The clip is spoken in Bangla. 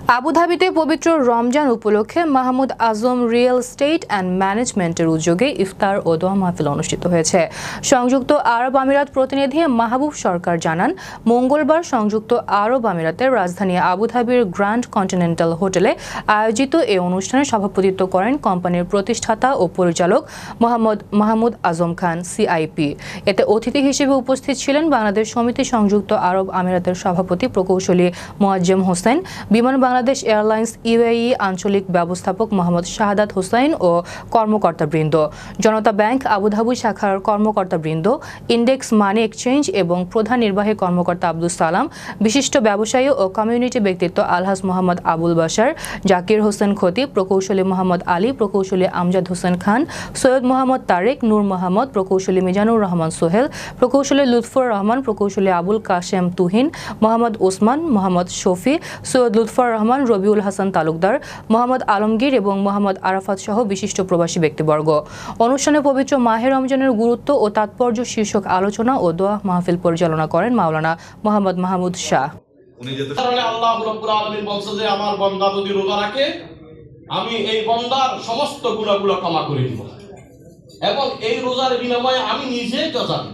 আবুধাবিতে পবিত্র রমজান উপলক্ষে মাহমুদ আজম রিয়েল এস্টেট অ্যান্ড ম্যানেজমেন্টের উদ্যোগে ইফতার ও দোয়া মাহফিল অনুষ্ঠিত হয়েছে। সংযুক্ত আরব আমিরাত প্রতিনিধি মাহবুব সরকার জানান, মঙ্গলবার সংযুক্ত আরব আমিরাতের রাজধানী আবুধাবির গ্র্যান্ড কন্টিনেন্টাল হোটেলে আয়োজিত এই অনুষ্ঠানে সভাপতিত্ব করেন কোম্পানির প্রতিষ্ঠাতা ও পরিচালক মোহাম্মদ মাহমুদ আজম খান সিআইপি। এতে অতিথি হিসেবে উপস্থিত ছিলেন বাংলাদেশ সমিতি সংযুক্ত আরব আমিরাতের সভাপতি প্রকৌশলী মোয়াজ্জেম হোসেন, বিমান বাংলাদেশ এয়ারলাইন্স ইউএই আঞ্চলিক ব্যবস্থাপক মোহাম্মদ শাহাদাত হোসেন ও কর্মকর্তাবৃন্দ, জনতা ব্যাংক আবুধাবি শাখার কর্মকর্তাবৃন্দ, ইন্ডেক্স মানি এক্সচেঞ্জ এবং প্রধান নির্বাহী কর্মকর্তা আব্দুল সালাম, বিশিষ্ট ব্যবসায়ী ও কমিউনিটি ব্যক্তিত্ব আলহাজ মোহাম্মদ আবুল বাশার, জাকির হোসেন খতিব, প্রকৌশলী মোহাম্মদ আলী, প্রকৌশলী আমজাদ হোসেন খান, সৈয়দ মোহাম্মদ তারেক, নূর মোহাম্মদ, প্রকৌশলী মিজানুর রহমান সোহেল, প্রকৌশলী লুৎফর রহমান, প্রকৌশলী আবুল কাশেম তুহিন, মোহাম্মদ ওসমান, মোহাম্মদ শফি, সৈয়দ লুৎফর রহমান, রবিউল হাসান তালুকদার, মোহাম্মদ আলমগীর এবং মোহাম্মদ আরাফাত সহ বিশিষ্ট প্রবাসী ব্যক্তিবর্গ। অনুষ্ঠানে পবিত্র মাহে রমজানের গুরুত্ব ও তাৎপর্য শীর্ষক আলোচনা ও দোয়া মাহফিল পরিচালনা করেন মাওলানা মোহাম্মদ মাহমুদ শাহ। আল্লাহ রাব্বুল আলামিন বলছে যে আমার বান্দা যদি রোজা রাখে আমি এই বান্দার সমস্ত গুনাহগুলো ক্ষমা করে দিব এবং এই রোজার বিনিময়ে আমি নিজে যা জানি